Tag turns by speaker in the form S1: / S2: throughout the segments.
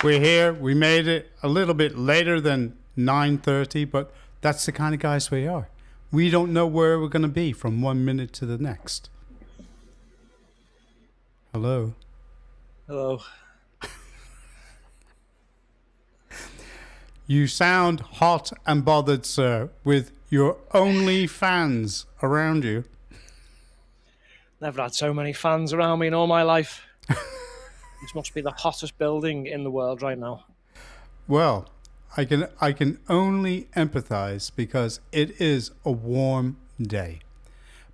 S1: We're here. We made it a little bit later than 9:30, but that's the kind of guys we are. We don't know where we're going to be from 1 minute to the next. Hello.
S2: Hello.
S1: You sound hot and bothered, sir, with your only fans around you.
S2: Never had so many fans around me in all my life. This must be the hottest building in the world right now.
S1: Well, I can only empathize because it is a warm day.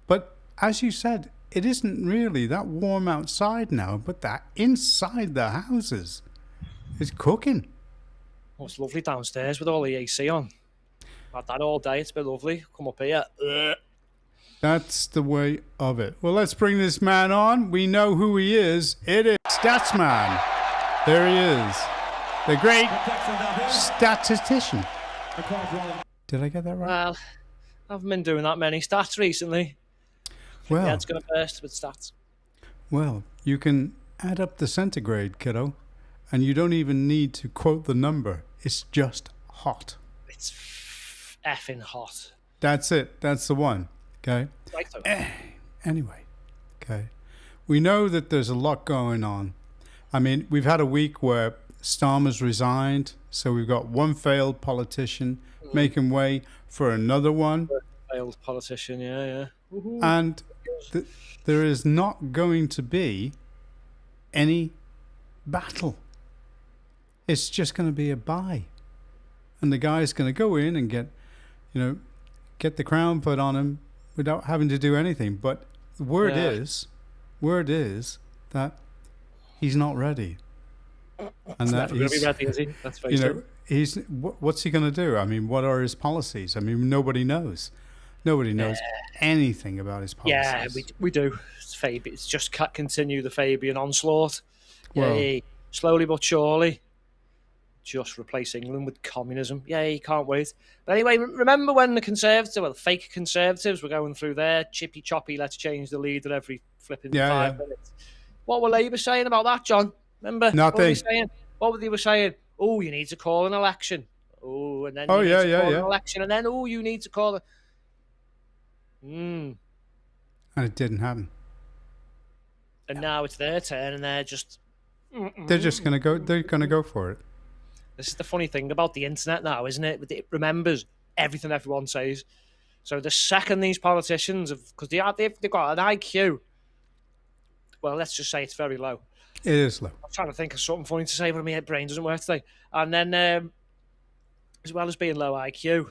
S1: But as you said, it isn't really that warm outside now, but that inside the houses is cooking.
S2: Oh, it's lovely downstairs with all the AC on. Had that all day. It's been lovely. Come up here.
S1: That's the way of it. Well, let's bring this man on. We know who he is. It is Statsman. There he is. The great statistician. Did I get that right?
S2: Well, I haven't been doing that many stats recently.
S1: Well,
S2: My head's going to burst with stats.
S1: Well, you can add up the centigrade, kiddo, and you don't even need to quote the number. It's just hot.
S2: It's effing hot.
S1: That's it. That's the one. Okay? Anyway, okay. We know that there's a lot going on. I mean, we've had a week where Starmer's resigned, so we've got one failed politician making way for another one.
S2: Failed politician, yeah. Woohoo.
S1: And there is not going to be any battle. It's just going to be a bye. And the guy's going to go in and get the crown put on him without having to do anything. But the word is that he's not ready. And
S2: He's
S1: that
S2: never going to be ready, is he? That's very true.
S1: What's he going to do? I mean, what are his policies? I mean, nobody knows. Nobody knows anything about his policies.
S2: Yeah, we do. It's just continue the Fabian onslaught.
S1: Well,
S2: Yay. Slowly but surely. Just replace England with communism. Yay, can't wait. But anyway, remember when the fake Conservatives were going through their chippy-choppy, let's change the leader every flipping 5 minutes? What were Labour saying about that, John? Remember?
S1: Nothing.
S2: What were they saying? Oh, you need to call an election. Oh, and then you need to call an election. And then, you need to call it.
S1: And it didn't happen.
S2: And now it's their turn, and they're just...
S1: They're just going to go. They're going to go for it.
S2: This is the funny thing about the internet now, isn't it? It remembers everything everyone says. So the second these politicians because they've got an IQ, well, let's just say it's very low.
S1: It is low.
S2: I'm trying to think of something funny to say, but my brain doesn't work today. And then, as well as being low IQ,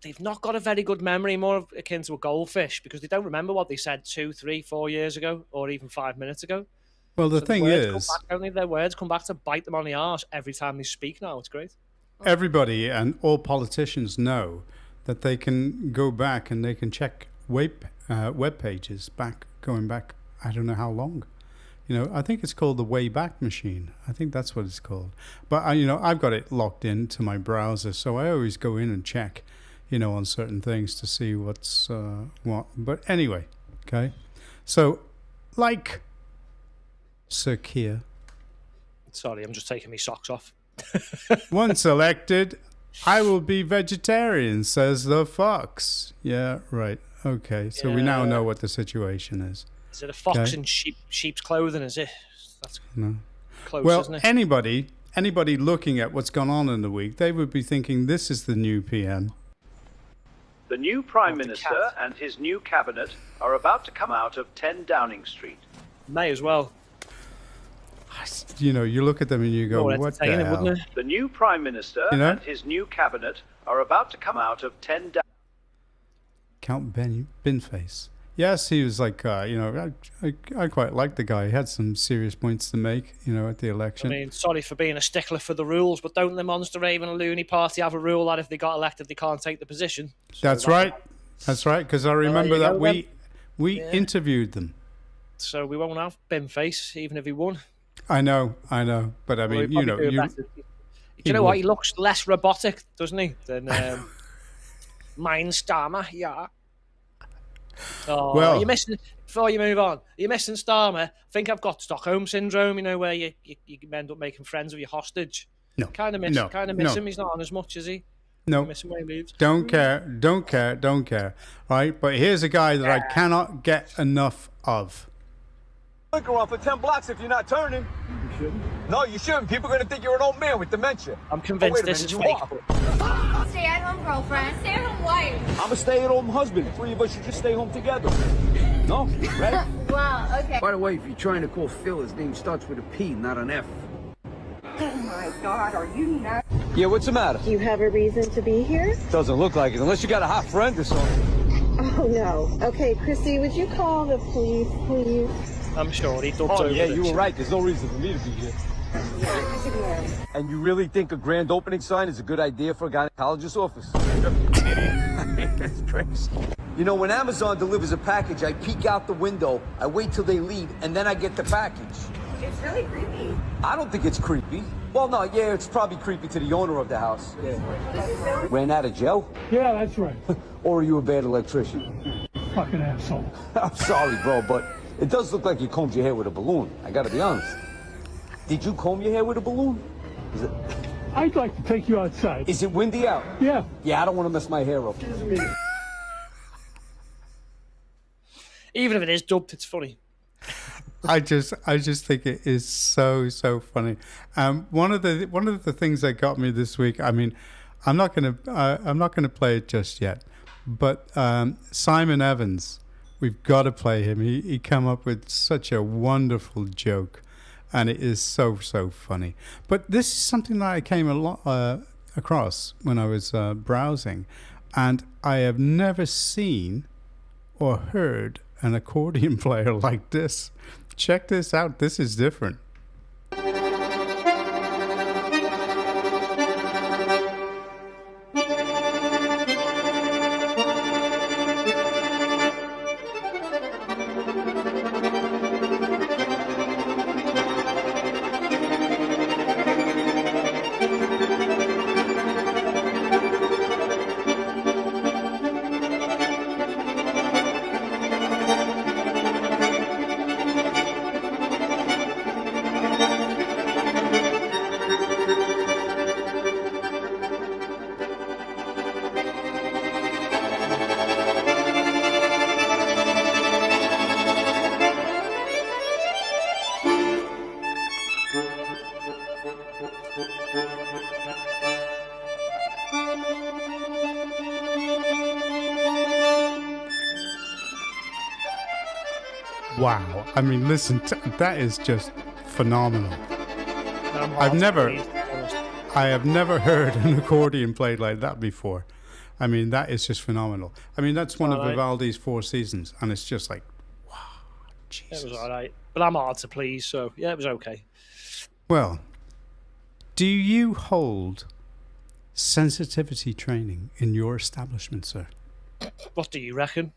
S2: they've not got a very good memory, more akin to a goldfish, because they don't remember what they said 2, 3, 4 years ago, or even 5 minutes ago.
S1: Well, the thing is,
S2: their words come back to bite them on the arse every time they speak now. It's great.
S1: Everybody and all politicians know that they can go back and they can check web pages going back, I don't know how long. I think it's called the Wayback Machine. I think that's what it's called. But, I've got it locked into my browser, so I always go in and check, on certain things to see what's what. But anyway, okay. So, like Sir Keir.
S2: Sorry, I'm just taking my socks off.
S1: Once elected, I will be vegetarian, says the fox. Yeah, right. Okay, so we now know what the situation is.
S2: Is it a fox in sheep's clothing, is it? That's close,
S1: well,
S2: isn't it?
S1: Anybody looking at what's gone on in the week, they would be thinking this is the new PM.
S3: The new Prime Minister and his new cabinet are about to come out of 10 Downing Street.
S2: May as well.
S1: You look at them and you go, what the hell?
S3: The new Prime Minister and his new cabinet are about to come out of 10 Downing Street.
S1: Count Binface. Yes, he was like, I quite liked the guy. He had some serious points to make, at the election.
S2: I mean, sorry for being a stickler for the rules, but don't the Monster Raven and Looney Party have a rule that if they got elected, they can't take the position? So
S1: That's right, because I remember that we interviewed them.
S2: So we won't have Binface, even if he won.
S1: I know, but I mean,
S2: Do you know what? He looks less robotic, doesn't he, than mine Starmer, yeah. Oh, well, you're missing. Before you move on, you're missing Starmer. I think I've got Stockholm syndrome. Where you end up making friends with your hostage.
S1: No.
S2: Kind of miss him. He's not on as much, is he?
S1: No.
S2: Miss him when he leaves.
S1: Don't care. Right? But here's a guy that I cannot get enough of.
S4: Liquor on for 10 blocks if you're not turning. You shouldn't. No, you shouldn't. People are going to think you're an old man with dementia.
S2: I'm convinced this is fake.
S5: Stay-at-home girlfriend. Stay-at-home wife.
S4: I'm a stay-at-home husband. Three of us should just stay home together. No? Right?
S5: Wow, okay.
S6: By the way, if you're trying to call Phil, his name starts with a P, not an F.
S7: Oh my God, are you nuts?
S4: Yeah, what's the matter?
S7: Do you have a reason to be here?
S4: Doesn't look like it, unless you got a hot friend or something.
S7: Oh no. Okay, Chrissy, would you call the police, please?
S2: I'm sure he dubbed
S4: Oh,
S2: over
S4: yeah,
S2: the
S4: you were
S2: shit.
S4: right. There's no reason for me to be here. And you really think a grand opening sign is a good idea for a gynecologist's office? That's crazy. You know, when Amazon delivers a package, I peek out the window, I wait till they leave, and then I get the package.
S7: It's really creepy.
S4: I don't think it's creepy. Well, no, yeah, it's probably creepy to the owner of the house. Yeah. Ran out of gel?
S8: Yeah, that's right.
S4: Or are you a bad electrician?
S8: Fucking asshole.
S4: I'm sorry, bro, but it does look like you combed your hair with a balloon. I gotta be honest. Did you comb your hair with a balloon?
S8: I'd like to take you outside.
S4: Is it windy out?
S8: Yeah.
S4: Yeah, I don't want to mess my hair up.
S2: Even if it is dubbed, it's funny.
S1: I just think it is so funny. One of the things that got me this week. I mean, I'm not gonna play it just yet, but Simon Evans, we've got to play him. He come up with such a wonderful joke, and it is so funny. But this is something that I came across when I was browsing, and I have never seen or heard an accordion player like this. Check this out. This is different. Wow. I mean, listen, that is just phenomenal. I have never heard an accordion played like that before. I mean, that is just phenomenal. I mean, that's one of Vivaldi's Four Seasons, and it's just like, wow, Jesus.
S2: It was all right. But I'm hard to please, so yeah, it was okay.
S1: Well, do you hold sensitivity training in your establishment, sir?
S2: What do you reckon?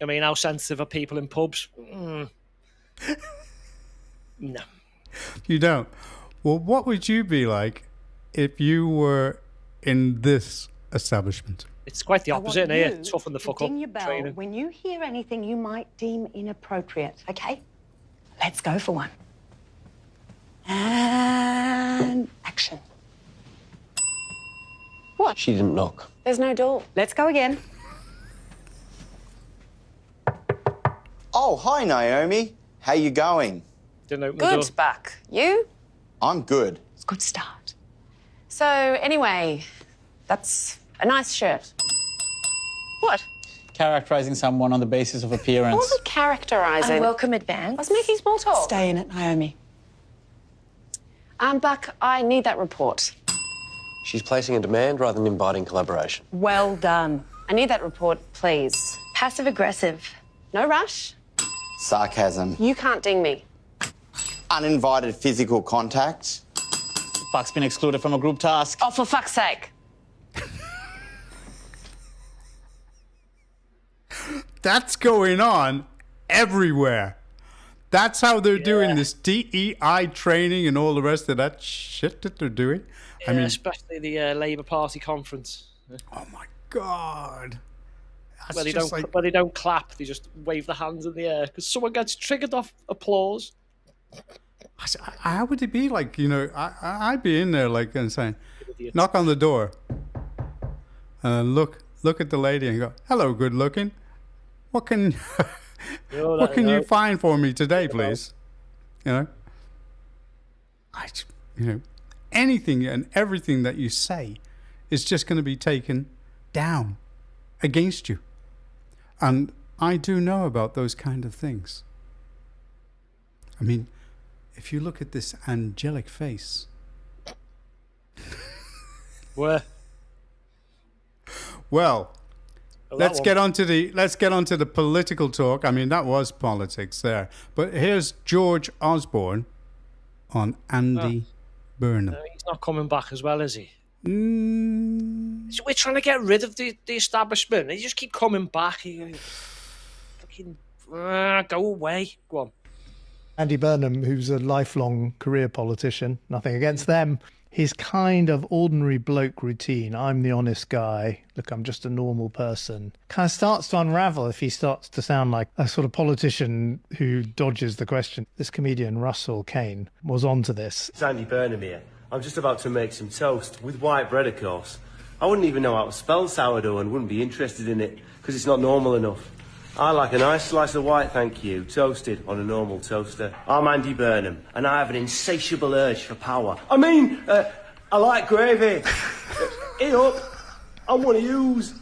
S2: I mean, how sensitive are people in pubs? No.
S1: You don't? Well, what would you be like if you were in this establishment?
S2: It's quite the opposite, isn't it? Toughen the fuck up.
S9: Ding your bell
S2: Training.
S9: when you hear anything you might deem inappropriate, okay? Let's go for one. And action. What?
S6: She didn't knock.
S9: There's no door. Let's go again.
S10: Oh, hi, Naomi. How you going?
S2: Didn't open the door.
S9: Good, Buck. You?
S10: I'm good.
S9: It's a good start. So, anyway, that's a nice shirt. What?
S11: Characterizing someone on the basis of appearance.
S9: I wasn't characterizing.
S5: Welcome advance.
S9: I was making small talk. Stay in it, Naomi. Buck, I need that report.
S6: She's placing a demand rather than inviting collaboration.
S9: Well done. I need that report, please.
S5: Passive-aggressive.
S9: No rush.
S10: Sarcasm.
S9: You can't ding me.
S10: Uninvited physical contact.
S11: Buck's been excluded from a group task.
S9: Oh, for fuck's sake.
S1: That's going on everywhere. That's how they're doing this DEI training and all the rest of that shit that they're doing.
S2: Yeah, I mean, especially the Labour Party conference.
S1: Oh my God.
S2: Where they don't clap, they just wave their hands in the air because someone gets triggered off applause.
S1: I How would it be like? I'd be in there like and saying, knock on the door, look at the lady and go, "Hello, good looking. What can what can you find for me today, please?" Anything and everything that you say is just going to be taken down against you. And I do know about those kind of things. I mean, if you look at this angelic face.
S2: Where?
S1: Well, let's get onto the political talk. I mean, that was politics there. But here's George Osborne on Andy Burnham.
S2: No, he's not coming back as well, is he? So we're trying to get rid of the establishment. They just keep coming back. Fucking go away. Go on.
S12: Andy Burnham, who's a lifelong career politician, nothing against them. His kind of ordinary bloke routine, I'm the honest guy, look, I'm just a normal person, kind of starts to unravel if he starts to sound like a sort of politician who dodges the question. This comedian, Russell Kane, was onto this.
S13: It's Andy Burnham here. I'm just about to make some toast, with white bread, of course. I wouldn't even know how to spell sourdough and wouldn't be interested in it, because it's not normal enough. I like a nice slice of white, thank you, toasted on a normal toaster. I'm Andy Burnham, and I have an insatiable urge for power. I like gravy. Eat up. I want to use.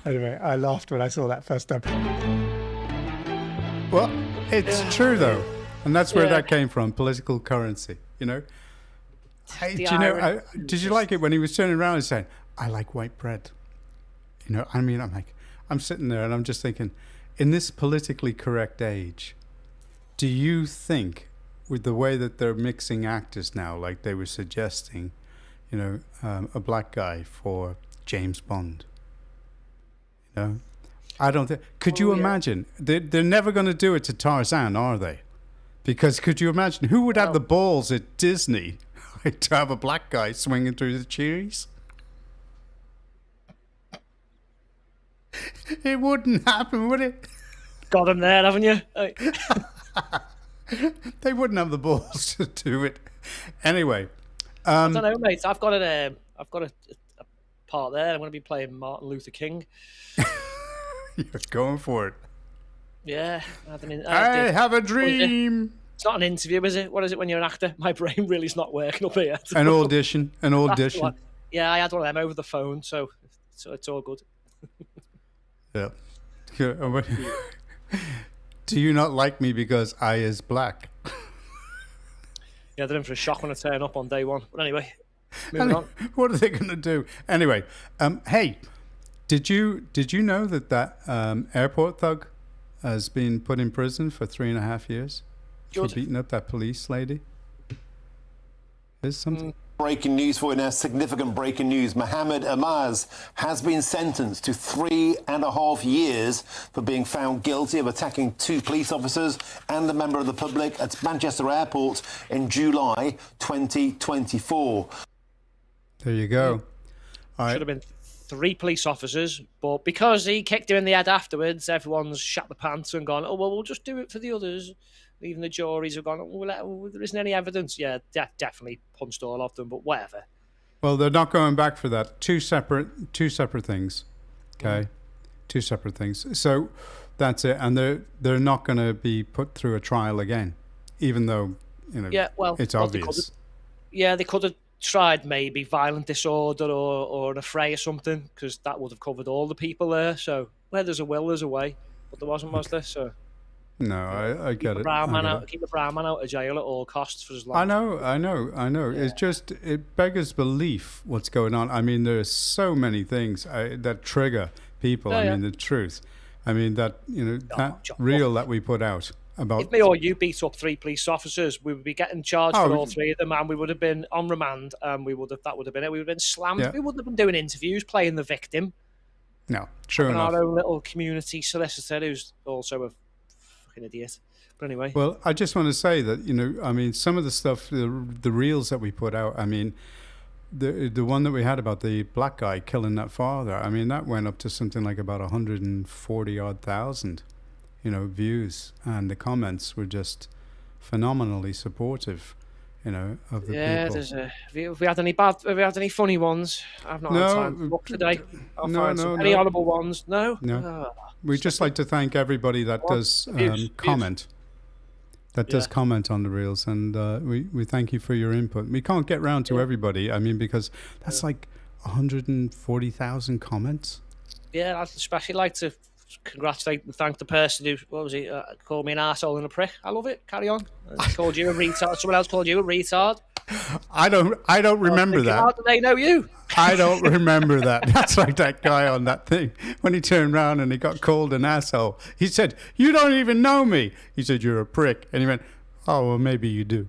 S12: Anyway, I laughed when I saw that first time.
S1: Well, it's true, though. And that's where that came from, political currency, Did you like it when he was turning around and saying, I like white bread? I'm sitting there and I'm just thinking, in this politically correct age, do you think, with the way that they're mixing actors now, like they were suggesting, a black guy for James Bond? I don't think. Could you imagine? They're never going to do it to Tarzan, are they? Because could you imagine who would have the balls at Disney to have a black guy swinging through the cherries? It wouldn't happen, would it?
S2: Got him there, haven't you?
S1: They wouldn't have the balls to do it. Anyway,
S2: I don't know, mate. I've got a part there. I'm going to be playing Martin Luther King.
S1: You're going for it.
S2: Yeah,
S1: I have a dream.
S2: It's not an interview, is it? What is it when you're an actor? My brain really's not working up here.
S1: An audition.
S2: Yeah, I had one of them over the phone, so it's all good.
S1: Yeah. Do you not like me because I is black?
S2: Yeah, they're in for a shock when I turn up on day one. But anyway, moving on.
S1: What are they going to do? Anyway, hey, did you know that airport thug has been put in prison for 3.5 years for beating up that police lady? There's something.
S14: Breaking news for you now, significant breaking news. Mohammed Amaz has been sentenced to 3.5 years for being found guilty of attacking 2 police officers and a member of the public at Manchester Airport in July 2024.
S1: There you go.
S2: Should have been 3 police officers, but because he kicked him in the head afterwards, everyone's shat the pants and gone, oh, well, we'll just do it for the others. Even the juries have gone, well, there isn't any evidence. Yeah, definitely punched all of them, but whatever.
S1: Well, they're not going back for that. Two separate things. Okay, 2 separate things. So that's it, and they're not going to be put through a trial again, even though it's obvious.
S2: They could have tried maybe violent disorder or an affray or something, because that would have covered all the people there. So where there's a will, there's a way, but there wasn't, was there? So.
S1: No, I get it.
S2: Keep the brown man out of jail at all costs for as long.
S1: I know. Yeah. It's just, it beggars belief what's going on. I mean, there's so many things that trigger people. I mean, the truth. I mean, that reel that we put out about.
S2: If me or you beat up 3 police officers, we would be getting charged for all 3 of them, and we would have been on remand, and that would have been it. We would have been slammed. Yeah. We wouldn't have been doing interviews, playing the victim.
S1: No, true enough.
S2: Our own little community solicitor, who's also a idiot. But anyway.
S1: Well, I just want to say that, I mean, some of the stuff, the reels that we put out, I mean, the one that we had about the black guy killing that father, I mean, that went up to something like about 140,000, views. And the comments were just phenomenally supportive, you know, of the
S2: Yeah,
S1: people.
S2: have we had any funny ones? I've not had time to look today. I'll find some. Any horrible ones? No?
S1: No. We'd just like to thank everybody that does comment. That does comment on the reels, and we thank you for your input. We can't get round to everybody, I mean, because that's like 140,000 comments.
S2: Yeah, I'd especially like to congratulate and thank the person who, called me an arsehole and a prick. I love it. Carry on. Called you a retard. Someone else called you a retard.
S1: I don't remember that.
S2: How do they know you?
S1: I don't remember that. That's like that guy on that thing. When he turned around and he got called an asshole, he said, "You don't even know me." He said, "You're a prick." And he went, "Oh, well, maybe you do."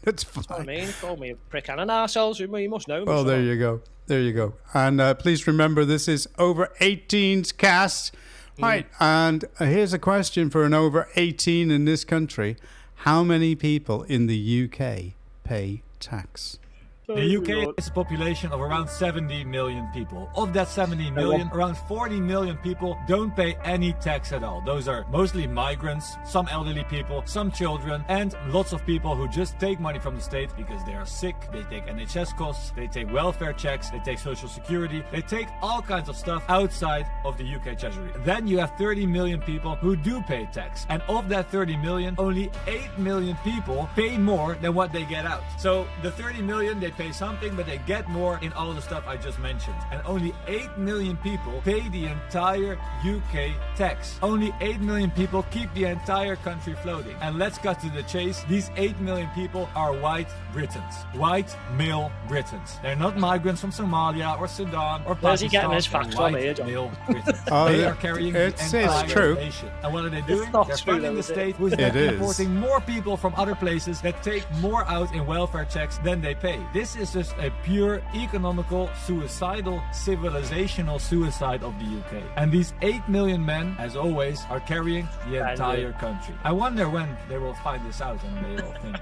S1: That's fine.
S2: That's what I mean. Call me a prick and an arsehole, so you must know me.
S1: Well, there you go. There you go. And please remember, this is over 18's cast. Right. And here's a question for an over 18 in this country. How many people in the UK pay tax?
S15: The UK has a population of around 70 million people. Of that 70 million, around 40 million people don't pay any tax at all. Those are mostly migrants, some elderly people, some children, and lots of people who just take money from the state because they are sick. They take NHS costs, they take welfare checks, they take social security, they take all kinds of stuff outside of the UK treasury. Then you have 30 million people who do pay tax. And of that 30 million, only 8 million people pay more than what they get out. So the 30 million, they pay something, but they get more in all the stuff I just mentioned. And only 8 million people pay the entire UK tax. Only 8 million people keep the entire country floating. And let's cut to the chase. These 8 million people are white Britons. White male Britons. They're not migrants from Somalia or Sudan or Pakistan.
S2: Where's he getting his facts from here, John?
S15: Male Britons. They are carrying the entire nation. And what are they doing? They're funding the state who's then importing more people from other places that take more out in welfare checks than they pay. This is just a pure economical, suicidal, civilizational suicide of the UK. And these 8 million men, as always, are carrying the entire country. I wonder when they will find this out and they will think,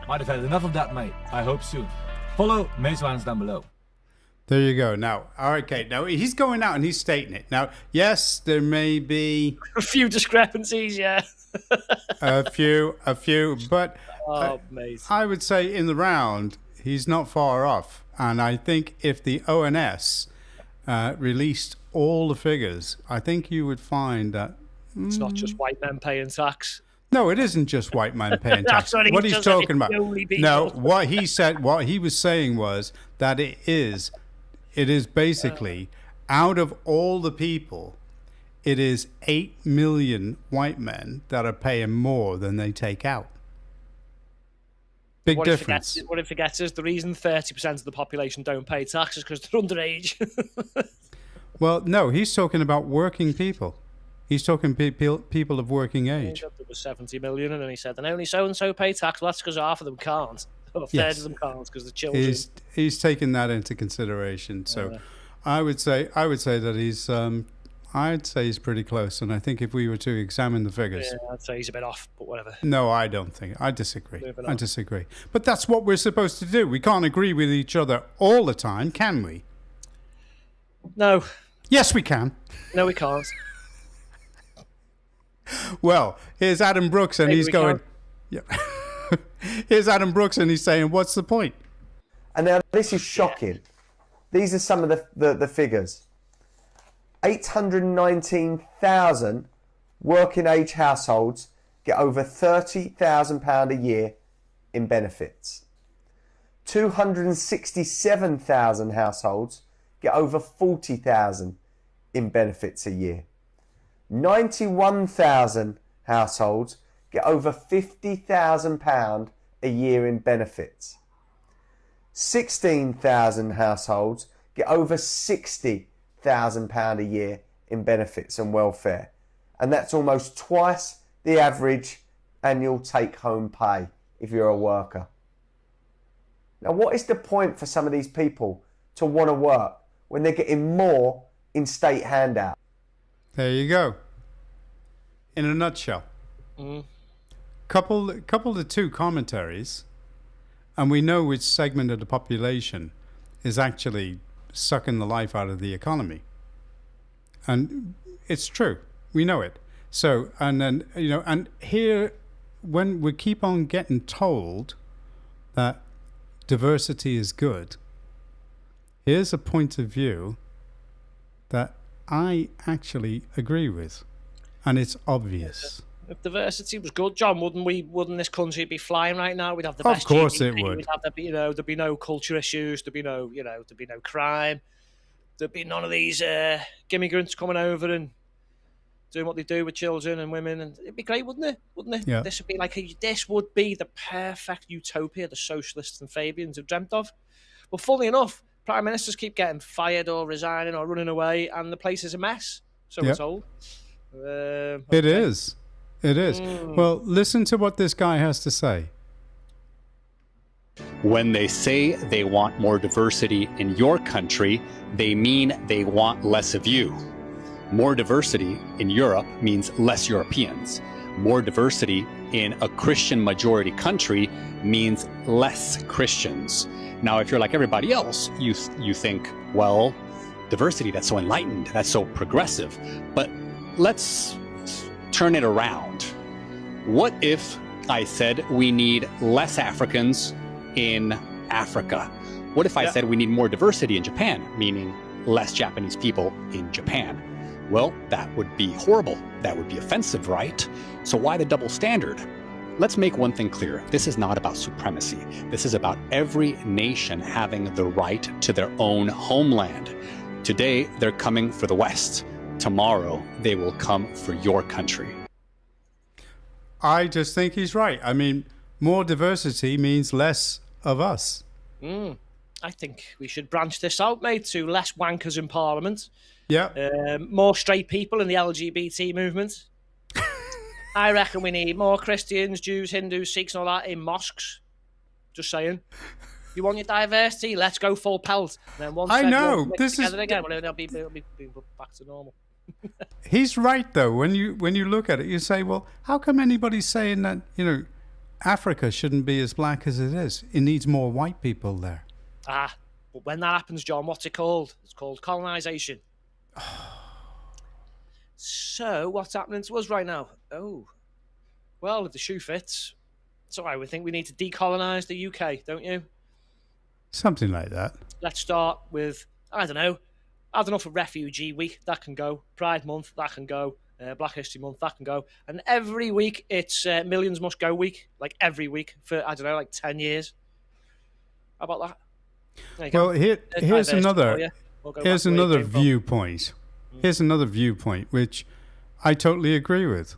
S15: might have had enough of that, mate. I hope soon. Follow Meeswaans down below.
S1: There you go. Now, okay, now he's going out and he's stating it. Now, yes, there may be
S2: a few discrepancies, yeah.
S1: a few, but
S2: mate.
S1: I would say in the round, he's not far off. And I think if the ONS released all the figures, I think you would find that
S2: it's not just white men paying tax.
S1: No, it isn't just white men paying tax. What he's talking about. No, what he was saying was that it is basically out of all the people, it is 8 million white men that are paying more than they take out. Big difference.
S2: What he forgets is the reason 30% of the population don't pay tax is because they're underage.
S1: Well, no, he's talking about working people. He's talking people of working age.
S2: There was 70 million, and then he said, and only so-and-so pay tax. Well, that's because half of them can't. Or a third of them can't because the children.
S1: He's taken that into consideration. So I would say that he's pretty close. And I think if we were to examine the figures.
S2: Yeah, I'd say he's a bit off, but whatever.
S1: No, I don't think. I disagree. I disagree. But that's what we're supposed to do. We can't agree with each other all the time, can we?
S2: No.
S1: Yes, we can.
S2: No, we can't.
S1: Well, here's Adam Brooks, and he's going. Yeah. Here's Adam Brooks, and he's saying, "What's the point?"
S16: And now this is shocking. These are some of the figures. 819,000 working age households get over £30,000 a year in benefits. 267,000 households get over 40,000 in benefits a year. 91,000 households get over £50,000 a year in benefits. 16,000 households get over £60,000 a year in benefits and welfare. And that's almost twice the average annual take-home pay if you're a worker. Now, what is the point for some of these people to want to work when they're getting more in state handout?
S1: There you go. In a nutshell. Couple the two commentaries, and we know which segment of the population is actually sucking the life out of the economy. And it's true. We know it. So, and then, and here when we keep on getting told that diversity is good, here's a point of view that I actually agree with, and it's obvious.
S2: If diversity was good, John, wouldn't this country be flying right now? We'd have the best
S1: Of course
S2: GDP,
S1: it would.
S2: We'd have there'd be no culture issues, there'd be no crime, there'd be none of these immigrants coming over and doing what they do with children and women, and it'd be great, wouldn't it? Wouldn't it?
S1: Yeah.
S2: This would be the perfect utopia the socialists and Fabians have dreamt of. But funnily enough, prime ministers keep getting fired or resigning or running away, and the place is a mess. So we're told.
S1: It is. It is. Well, listen to what this guy has to say.
S17: When they say they want more diversity in your country, they mean they want less of you. More diversity in Europe means less Europeans. More diversity in a Christian majority country means less Christians. Now, if you're like everybody else, you think, well, diversity, that's so enlightened, that's so progressive. But let's turn it around. What if I said we need less Africans in Africa? What if I said we need more diversity in Japan, meaning less Japanese people in Japan? Well, that would be horrible. That would be offensive, right? So why the double standard? Let's make one thing clear. This is not about supremacy. This is about every nation having the right to their own homeland. Today, they're coming for the West. Tomorrow, they will come for your country.
S1: I just think he's right. I mean, more diversity means less of us.
S2: I think we should branch this out, mate, to less wankers in Parliament.
S1: Yeah.
S2: More straight people in the LGBT movement. I reckon we need more Christians, Jews, Hindus, Sikhs, and all that in mosques. Just saying. You want your diversity? Let's go full pelt. And then once
S1: I know.
S2: everyone's
S1: This
S2: together
S1: is
S2: again, well, it'll be back to normal.
S1: He's right, though. When you look at it, you say, well, how come anybody's saying that, Africa shouldn't be as black as it is? It needs more white people there.
S2: But when that happens, John, what's it called? It's called colonisation. So, what's happening to us right now? Oh, well, if the shoe fits, so I would think we need to decolonise the UK, don't you?
S1: Something like that.
S2: Let's start with, I don't know, had enough of Refugee Week, that can go. Pride Month, that can go. Black History Month, that can go. And every week, it's Millions Must Go Week, like every week for, I don't know, like 10 years. How about that?
S1: Well, here's another viewpoint. Here's another viewpoint, which I totally agree with.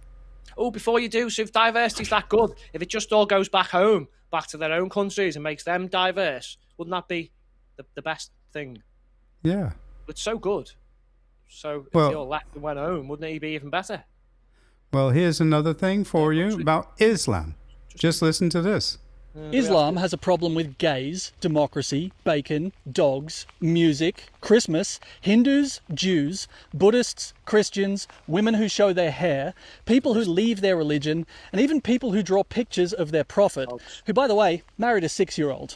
S2: Oh, before you do, so if diversity's that good, if it just all goes back home, back to their own countries and makes them diverse, wouldn't that be the best thing?
S1: Yeah.
S2: It's so good. So if they all left and went home, wouldn't it be even better?
S1: Well, here's another thing for you about Islam. Just listen to this.
S18: Islam has a problem with gays, democracy, bacon, dogs, music, Christmas, Hindus, Jews, Buddhists, Christians, women who show their hair, people who leave their religion, and even people who draw pictures of their prophet, who, by the way, married a 6-year-old.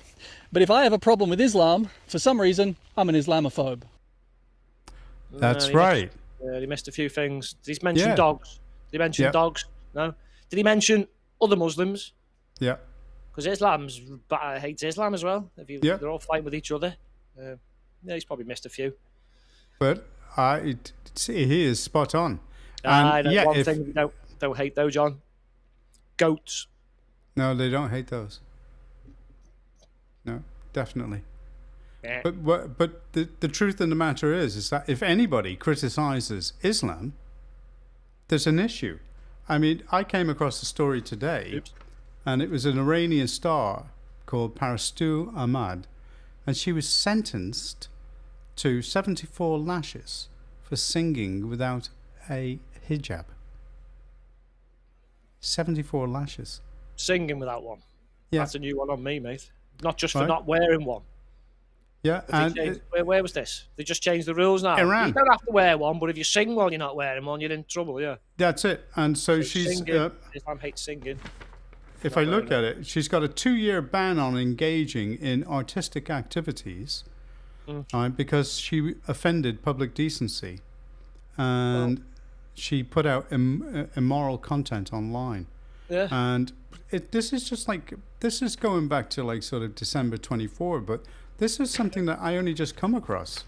S18: But if I have a problem with Islam, for some reason, I'm an Islamophobe.
S1: That's right.
S2: He missed a few things. Did he mention dogs? Did he mention dogs? No. Did he mention other Muslims?
S1: Yeah.
S2: Because Islam hates Islam as well. They're all fighting with each other. He's probably missed a few.
S1: But he is spot on.
S2: I know one thing we don't hate though, John. Goats.
S1: No, they don't hate those. No, definitely.
S2: Yeah.
S1: But the truth of the matter is that if anybody criticizes Islam, there's an issue. I mean, I came across a story today, and it was an Iranian star called Parastu Ahmad, and she was sentenced to 74 lashes for singing without a hijab. 74 lashes.
S2: Singing without one.
S1: Yeah.
S2: That's a new one on me, mate. Not just for not wearing one.
S1: Yeah, and
S2: where was this? They just changed the rules now.
S1: Iran.
S2: You don't have to wear one, but if you sing while you're not wearing one, you're in trouble. Yeah,
S1: that's it. And so she's.
S2: Islam hates singing.
S1: If I look at it, she's got a 2-year ban on engaging in artistic activities, because she offended public decency, and she put out immoral content online.
S2: Yeah.
S1: And this is just like, this is going back to like sort of December 24, but this is something that I only just come across.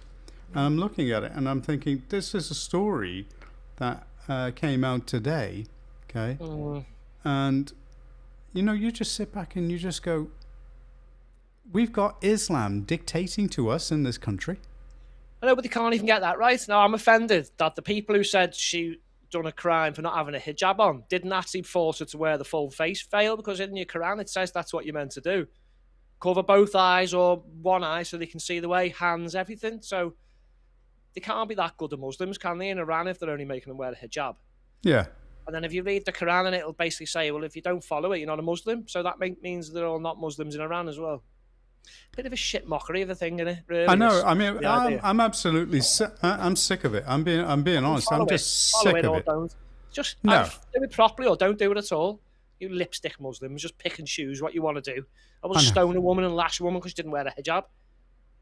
S1: And I'm looking at it and I'm thinking, this is a story that came out today, okay? And, you know, you just sit back and you just go, we've got Islam dictating to us in this country.
S2: I know, but they can't even get that right. Now, I'm offended that the people who said she done a crime for not having a hijab on didn't actually force her to wear the full face veil, because in your Quran it says that's what you're meant to do. Cover both eyes or one eye so they can see the way, hands, everything. So they can't be that good at Muslims, can they, in Iran, if they're only making them wear a hijab?
S1: Yeah.
S2: And then if you read the Quran, and it'll basically say, well, if you don't follow it, you're not a Muslim. So that means they're all not Muslims in Iran as well. Bit of a shit mockery of a thing, innit? Really,
S1: I know. I mean, I'm absolutely I'm sick of it. I'm being honest. I'm just sick of it.
S2: Just do it properly or don't do it at all. You lipstick Muslims, just pick and choose what you want to do. I will stone a woman and lash a woman because she didn't wear a hijab.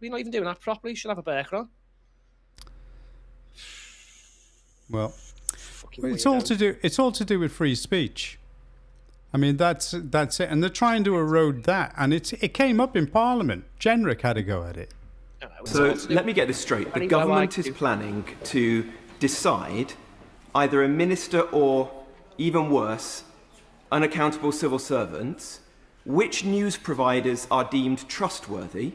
S2: We're not even doing that properly. You should have a burqa on.
S1: Well, it's all to do with free speech. I mean, that's it, and they're trying to erode that, and it came up in Parliament. Jenrick had a go at it.
S19: So let me get this straight: the government is planning to decide either a minister or, even worse, unaccountable civil servants, which news providers are deemed trustworthy,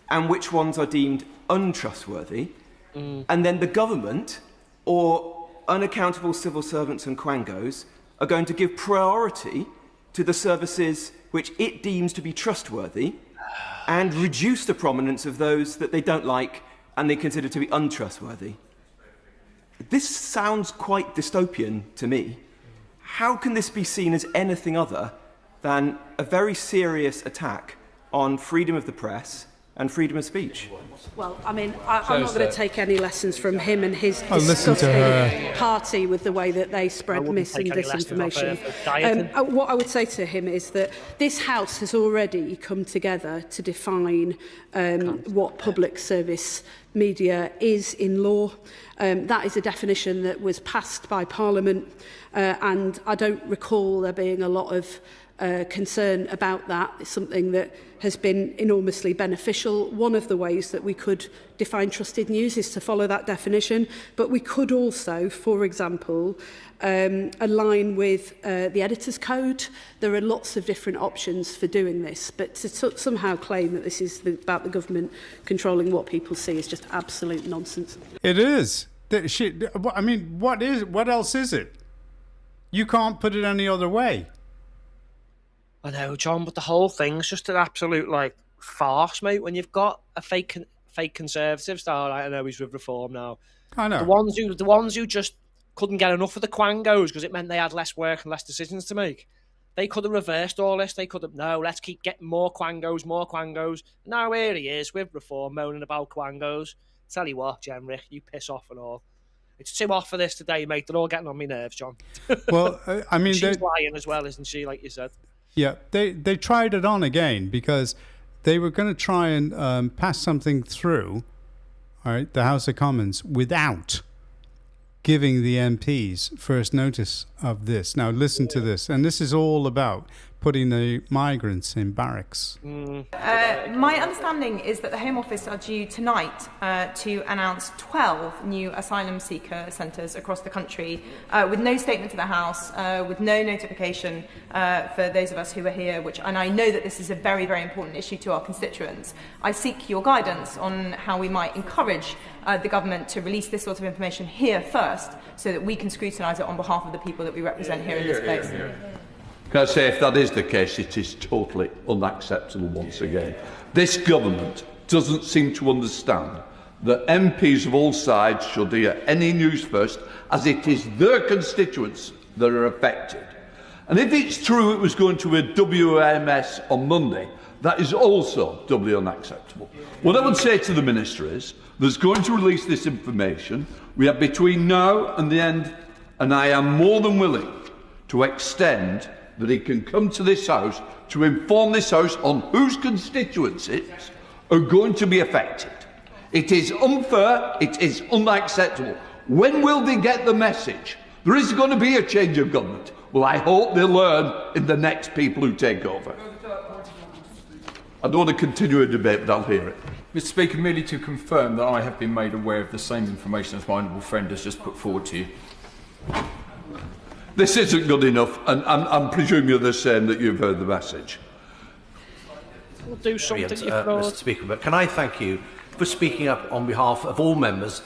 S19: and which ones are deemed untrustworthy, and then the government or unaccountable civil servants and quangos are going to give priority to the services which it deems to be trustworthy and reduce the prominence of those that they don't like and they consider to be untrustworthy. This sounds quite dystopian to me. How can this be seen as anything other than a very serious attack on freedom of the press and freedom of speech?
S20: Well, I mean, I'm not going to take any lessons from him and his
S1: disgusting
S20: party with the way that they spread mis and disinformation. What I would say to him is that this House has already come together to define what public service media is in law. That is a definition that was passed by Parliament, and I don't recall there being a lot of concern about that. It's something that has been enormously beneficial. One of the ways that we could define trusted news is to follow that definition, but we could also, for example, align with the editor's code. There are lots of different options for doing this, but to somehow claim that this is about the government controlling what people see is just absolute nonsense.
S1: It is. I mean, what else is it? You can't put it any other way.
S2: I know, John, but the whole thing's just an absolute farce, mate. When you've got a fake conservative star, I know he's with Reform now.
S1: I know
S2: the ones who just couldn't get enough of the quangos because it meant they had less work and less decisions to make. They could have reversed all this. They could have let's keep getting more quangos. Now here he is with Reform moaning about quangos. Tell you what, Jenrick, you piss off and all. It's too off for this today, mate. They're all getting on my nerves, John.
S1: Well, I mean,
S2: she's lying as well, isn't she? Like you said.
S1: Yeah, they tried it on again because they were going to try and pass something through, all right, the House of Commons, without giving the MPs first notice of this. Now, listen to this. And this is all about putting the migrants in barracks.
S21: My understanding is that the Home Office are due tonight to announce 12 new asylum seeker centres across the country with no statement to the House, with no notification for those of us who are here, and I know that this is a very, very important issue to our constituents. I seek your guidance on how we might encourage the government to release this sort of information here first so that we can scrutinise it on behalf of the people that we represent here in this place.
S22: Can I say, if that is the case, it is totally unacceptable once again. This government doesn't seem to understand that MPs of all sides should hear any news first, as it is their constituents that are affected. And if it's true it was going to a WMS on Monday, that is also doubly unacceptable. What I would say to the Minister is, there's going to release this information. We have between now and the end, and I am more than willing to extend that he can come to this House to inform this House on whose constituencies are going to be affected. It is unfair, it is unacceptable. When will they get the message? There is going to be a change of government. Well, I hope they learn in the next people who take over. I don't want to continue a debate, but I'll hear it.
S3: Mr. Speaker, merely to confirm that I have been made aware of the same information as my honourable friend has just put forward to you.
S22: This isn't good enough, and I'm presuming you're the same, that you've heard the message.
S2: We'll do something,
S7: Mr. Speaker, but can I thank you for speaking up on behalf of all members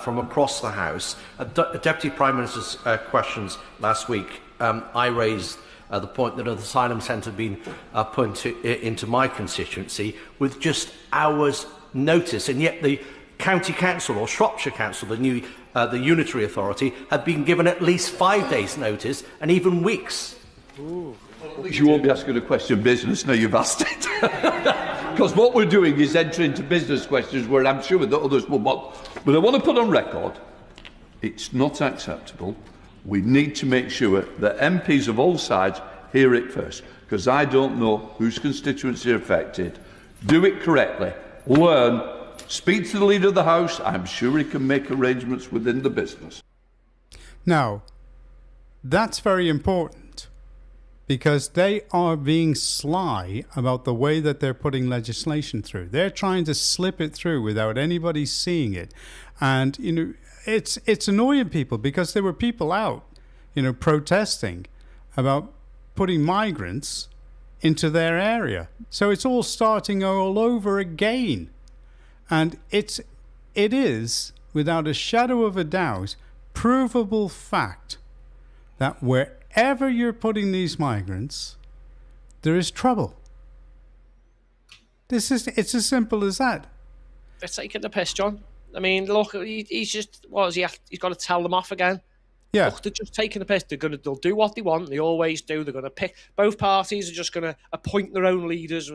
S7: from across the House. Deputy Prime Minister's questions last week, I raised the point that an asylum centre had been put into my constituency with just hours' notice, and yet the County Council, or Shropshire Council, the unitary authority, had been given at least 5 days' notice, and even weeks.
S22: Ooh. Well, at least you won't be asking a question business now you've asked it. Because what we're doing is entering into business questions where I'm sure that others will want. But I want to put on record, it's not acceptable. We need to make sure that MPs of all sides hear it first, because I don't know whose constituency are affected. Do it correctly. Learn. Speak to the Leader of the House. I'm sure he can make arrangements within the business.
S1: Now, that's very important, because they are being sly about the way that they're putting legislation through. They're trying to slip it through without anybody seeing it. And, you know, it's annoying people, because there were people out, you know, protesting about putting migrants into their area. So it's all starting all over again. And it is, without a shadow of a doubt, provable fact that wherever you're putting these migrants, there is trouble. It's as simple as that.
S2: They're taking the piss, John. I mean, look, he's just, what is he? He's got to tell them off again.
S1: Yeah.
S2: Look, they're just taking the piss. They'll do what they want. They always do. They're going to pick. Both parties are just going to appoint their own leaders.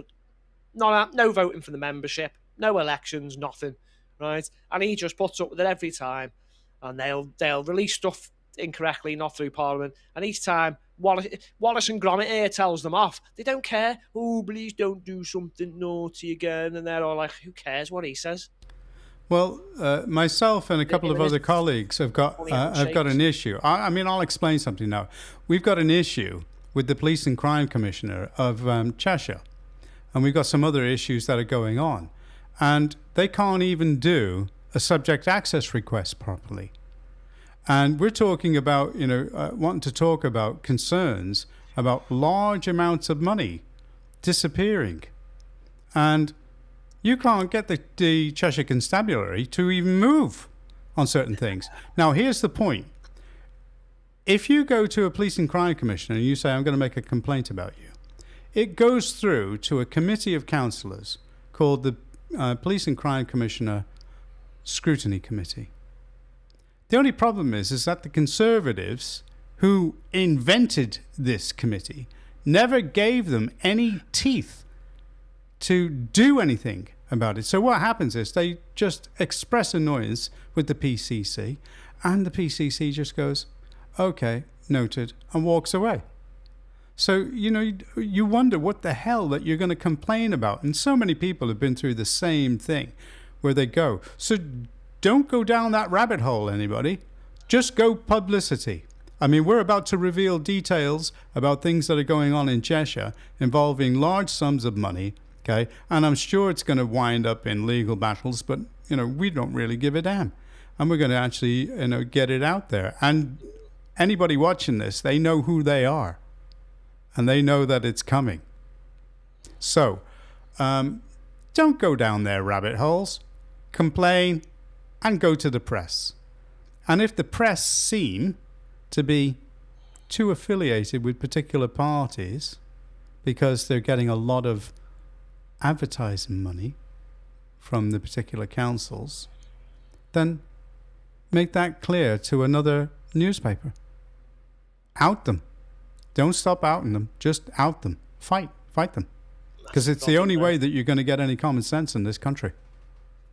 S2: No voting for the membership. No elections, nothing, right? And he just puts up with it every time, and they'll release stuff incorrectly, not through Parliament. And each time, Wallace and Gromit here tells them off. They don't care. Oh, please don't do something naughty again. And they're all like, who cares what he says?
S1: Well, myself and a couple of other colleagues have got an issue. I mean, I'll explain something now. We've got an issue with the Police and Crime Commissioner of Cheshire, and we've got some other issues that are going on. And they can't even do a subject access request properly. And we're talking about, you know, wanting to talk about concerns about large amounts of money disappearing. And you can't get the Cheshire Constabulary to even move on certain things. Now, here's the point. If you go to a police and crime commissioner and you say, I'm going to make a complaint about you, it goes through to a committee of councillors called the Police and Crime Commissioner Scrutiny Committee. The only problem is that the Conservatives who invented this committee never gave them any teeth to do anything about it. So what happens is they just express annoyance with the PCC, and the PCC just goes, okay, noted, and walks away. So, you know, you wonder what the hell that you're going to complain about. And so many people have been through the same thing where they go. So don't go down that rabbit hole, anybody. Just go publicity. I mean, we're about to reveal details about things that are going on in Cheshire involving large sums of money, okay? And I'm sure it's going to wind up in legal battles, but, you know, we don't really give a damn. And we're going to actually, you know, get it out there. And anybody watching this, they know who they are. And they know that it's coming. So, don't go down their rabbit holes. Complain and go to the press. And if the press seem to be too affiliated with particular parties because they're getting a lot of advertising money from the particular councils, then make that clear to another newspaper. Out them. Don't stop outing them. Just out them. Fight them. Because it's the only way that you're going to get any common sense in this country.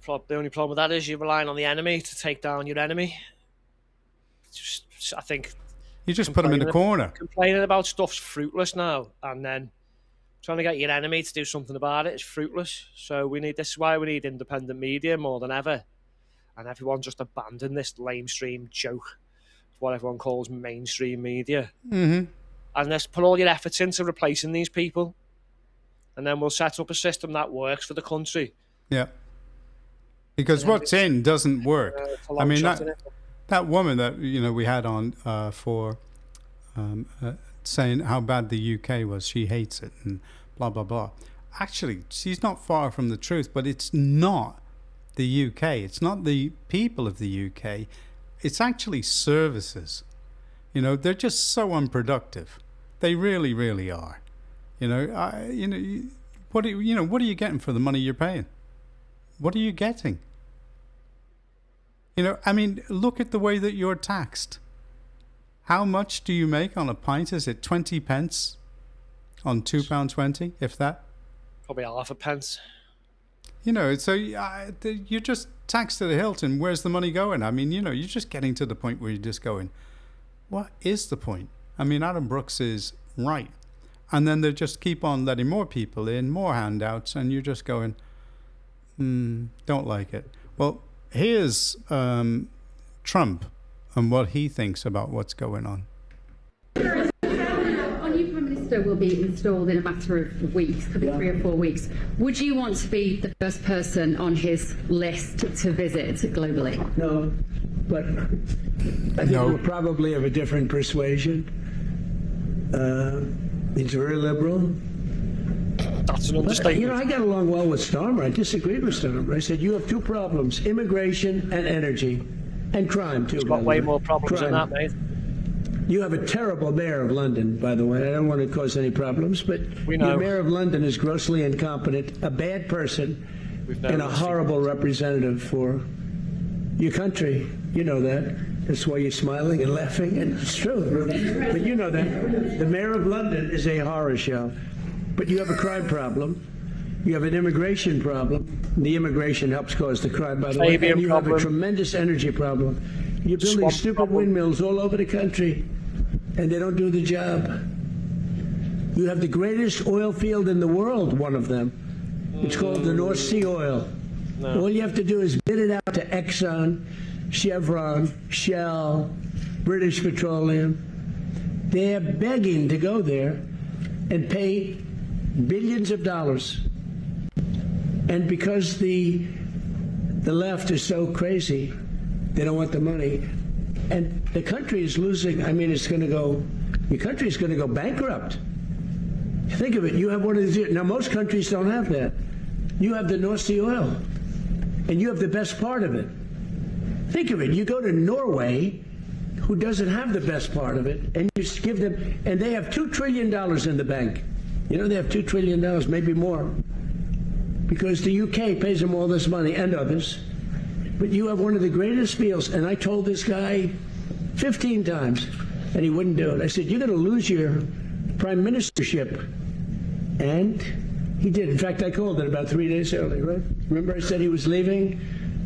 S2: The only problem with that is you're relying on the enemy to take down your enemy. I think
S1: you just put them in the corner.
S2: Complaining about stuff's fruitless now, and then trying to get your enemy to do something about it is fruitless. So this is why we need independent media more than ever. And everyone just abandoned this lamestream joke, what everyone calls mainstream media.
S1: Mm-hmm.
S2: and let's put all your efforts into replacing these people, and then we'll set up a system that works for the country.
S1: Yeah. Because what's in doesn't work. I mean, that woman that we had on for saying how bad the UK was, she hates it and blah blah blah. Actually, she's not far from the truth. But it's not the UK. It's not the people of the UK. It's actually services. They're just so unproductive. They really, really are. What are you getting for the money you're paying? What are you getting? I mean, look at the way that you're taxed. How much do you make on a pint? Is it 20 pence on £2.20, if that?
S2: Probably half a pence.
S1: So you're just taxed to the hilt, and where's the money going? I mean, you're just getting to the point where you're just going, what is the point? I mean, Adam Brooks is right. And then they just keep on letting more people in, more handouts, and you're just going, don't like it. Well, here's Trump and what he thinks about what's going on.
S4: Our new Prime Minister will be installed in a matter of weeks, could be 3 or 4 weeks. Would you want to be the first person on his list to visit globally?
S8: No, but I think we're probably of a different persuasion. He's very liberal.
S2: That's an understatement.
S8: I got along well with Starmer. I disagreed with Starmer. I said, you have 2 problems, immigration and energy. And crime, too.
S2: He's got way more problems than that, mate.
S8: You have a terrible mayor of London, by the way. I don't want to cause any problems, but your mayor of London is grossly incompetent, a bad person, and a horrible representative for your country. You know that. That's why you're smiling and laughing, and it's true. But you know that. The mayor of London is a horror show. But you have a crime problem. You have an immigration problem. The immigration helps cause the crime, by the way. And you have a tremendous energy problem. You're building stupid windmills all over the country, and they don't do the job. You have the greatest oil field in the world, one of them. It's called the North Sea oil. No. All you have to do is bid it out to Exxon, Chevron, Shell, British Petroleum. They're begging to go there and pay billions of dollars. And because the left is so crazy, they don't want the money. And the country is losing. I mean, your country is going to go bankrupt. Think of it. You have one of these. Now, most countries don't have that. You have the North Sea oil, and you have the best part of it. Think of it. You go to Norway, who doesn't have the best part of it, and you give them, and they have $2 trillion in the bank. They have $2 trillion, maybe more, because the UK pays them all this money and others. But you have one of the greatest fields, and I told this guy 15 times, and he wouldn't do it. I said, you're going to lose your prime ministership. And he did. In fact, I called it about 3 days early, right? Remember I said he was leaving?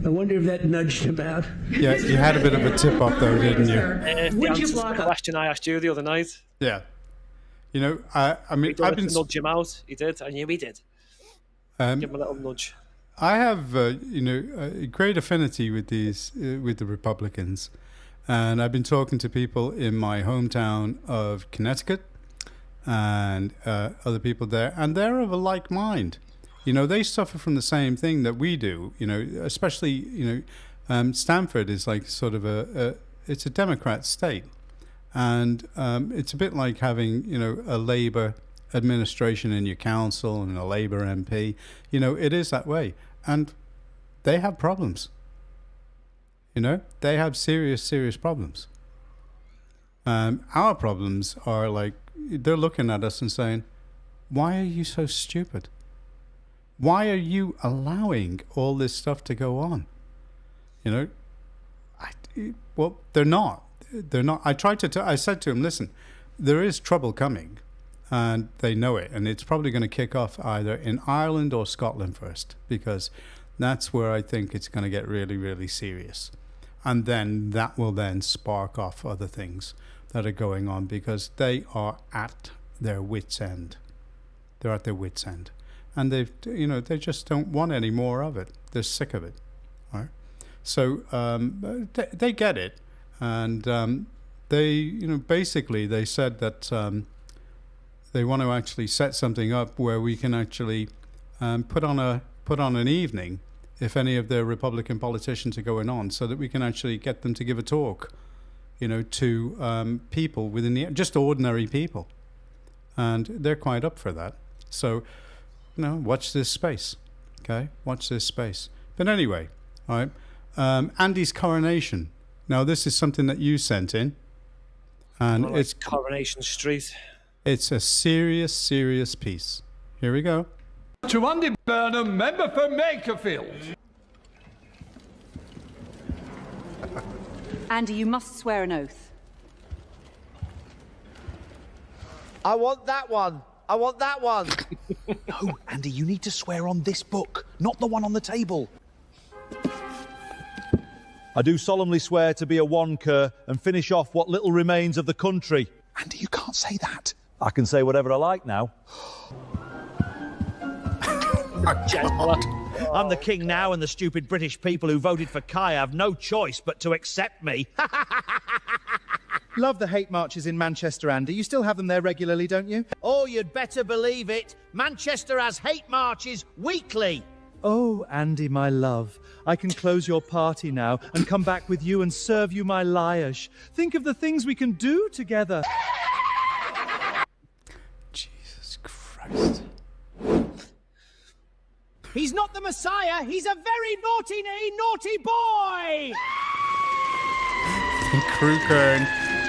S8: I wonder if that nudged him out.
S1: Yeah, you had a bit of a tip-off, though, didn't you?
S2: Would you block the question I asked you the other night?
S1: Yeah. I mean, I've been...
S2: nudge him out. He did. I knew he did. Give him a little nudge.
S1: I have, a great affinity with with the Republicans. And I've been talking to people in my hometown of Connecticut and other people there, and they're of a like mind. They suffer from the same thing that we do, especially, Stanford is like sort of it's a Democrat state. And it's a bit like having, a Labour administration in your council and a Labour MP. It is that way. And they have problems. They have serious, serious problems. Our problems are like, they're looking at us and saying, why are you so stupid? Why are you allowing all this stuff to go on? Well, they're not. They're not. I said to him, listen, there is trouble coming, and they know it, and it's probably going to kick off either in Ireland or Scotland first, because that's where I think it's going to get really, really serious. And then that will then spark off other things that are going on, because they are at their wits' end. They're at their wits' end. And they just don't want any more of it. They're sick of it. Right? So they get it. And they, basically they said that they want to actually set something up where we can actually put on an evening if any of the Republican politicians are going on, so that we can actually get them to give a talk, to people within just ordinary people, and they're quite up for that. So, watch this space, okay? Watch this space. But anyway, all right. Andy's coronation. Now, this is something that you sent in, and it's
S2: Coronation Street.
S1: It's a serious, serious piece. Here we go.
S22: To Andy Burnham, member for Makerfield.
S5: Andy, you must swear an oath.
S6: I want that one. I want that one.
S23: No, Andy, you need to swear on this book, not the one on the table.
S24: I do solemnly swear to be a Wonker and finish off what little remains of the country.
S23: Andy, you can't say that.
S24: I can say whatever I like now.
S6: I'm the king now, and the stupid British people who voted for Kai have no choice but to accept me.
S25: Love the hate marches in Manchester, Andy. You still have them there regularly, don't you?
S6: Oh, you'd better believe it. Manchester has hate marches weekly.
S24: Oh, Andy, my love, I can close your party now and come back with you and serve you my liash. Think of the things we can do together.
S1: Jesus Christ.
S6: He's not the Messiah. He's a very naughty boy.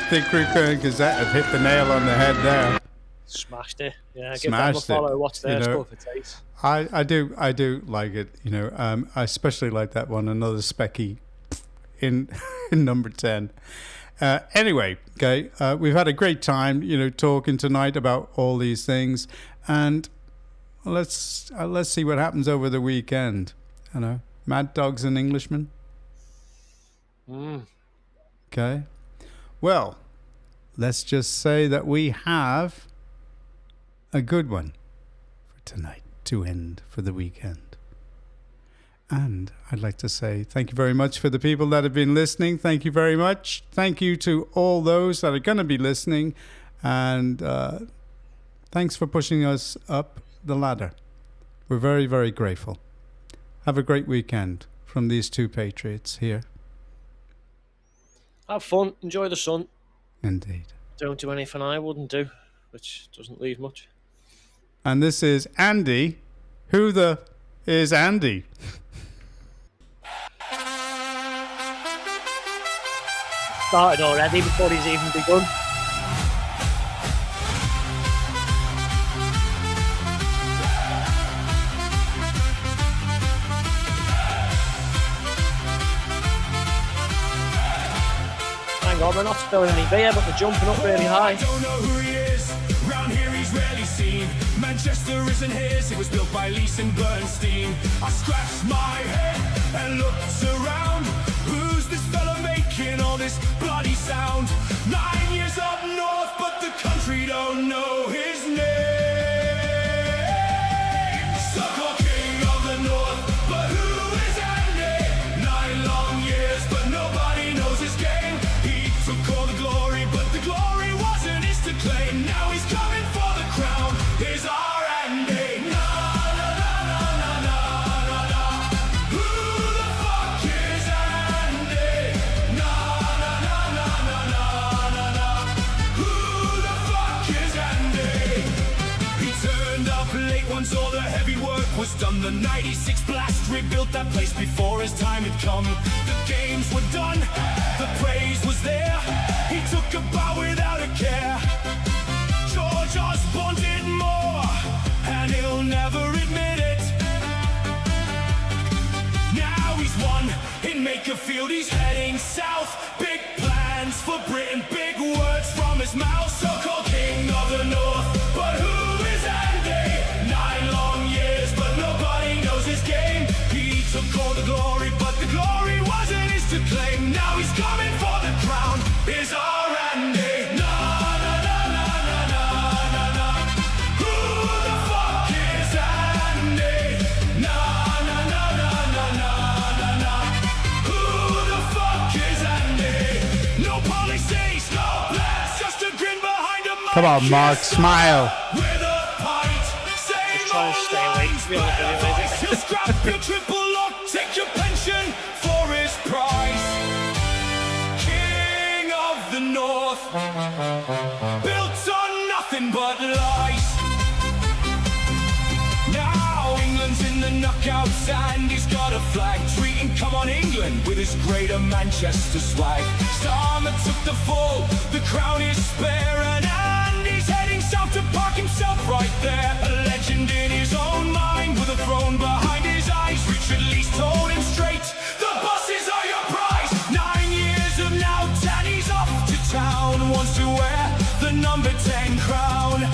S1: Think Crewkern Gazette have hit the nail on the head there.
S2: Smashed it. Yeah, give them a follow. Watch their stuff. It
S1: I do like it. I especially like that one. Another specky in number 10. Anyway, okay, we've had a great time, talking tonight about all these things, and let's see what happens over the weekend. Mad Dogs and Englishmen. Okay. Well, let's just say that we have a good one for tonight to end for the weekend. And I'd like to say thank you very much for the people that have been listening. Thank you very much. Thank you to all those that are going to be listening. And thanks for pushing us up the ladder. We're very, very grateful. Have a great weekend from these two patriots here.
S2: Have fun. Enjoy the sun.
S1: Indeed.
S2: Don't do anything I wouldn't do, which doesn't leave much.
S1: And this is Andy. Who the is Andy?
S2: Started already before he's even begun. Hang on, they're not spilling any beer, but they're jumping up really high.
S26: I don't know who he is. Round here he's rarely seen. Manchester isn't his. It was built by Leese and Bernstein. I scratched my head and looked around. Who's this fella making all this bloody sound? 9 years up north, but the country don't know his name. So-called king of the north, but who is Andy? 9 long years, but nobody knows his game. He took all the glory, but the glory wasn't his to claim. Now he's coming for the crown. Here's our Andy. Na na na na na na na na. Who the fuck is Andy? Na na na na na na na na. Who the fuck is Andy? He turned up late once all the heavy work was done. The 96 blast rebuilt that place before his time had come. The games were done, the praise was there. He took a bow without a care. George Osborne did more, and he'll never admit it. Now he's won in Makerfield, he's heading south. Big plans for Britain, big words from his mouth. So-called king of the north, but who is Andy? 9 long years, but nobody knows his game. He took all the glory, but the glory wasn't his to claim. Now he's coming for the crown. Is our Andy? Na na na na na na na na. Who the fuck is Andy? Na na na na na na na na. Who the fuck is Andy? No politics.
S1: Come on, Mark, smile.
S2: Just try and stay awake to be honest with you.
S26: Scrap your triple lock, take your pension for his price. King of the North, built on nothing but lies. Now England's in the knockouts and he's got a flag tweeting, "Come on England," with his greater Manchester swag. Starmer took the fall, the crown is spare, and he's heading south to park himself right there. A legend in his own mind with a throne behind his eyes. Richard Lee's told him straight, the buses are your prize. 9 years of now, Danny's off to town, wants to wear the number 10 crown.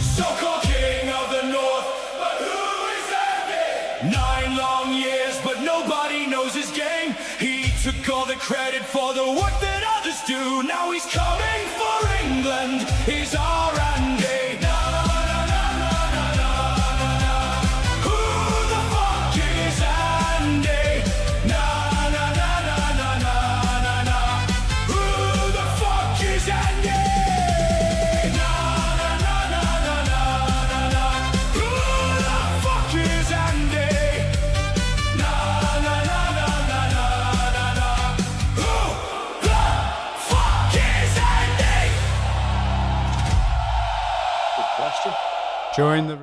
S26: So-called King of the North, but who is that? 9 long years, but nobody knows his game. He took all the credit for the work that others do. Now he's coming for England, he's our Andy. Who the fuck is Andy? Who the fuck is Andy? Who the fuck is Andy?
S2: Good question.
S1: Join the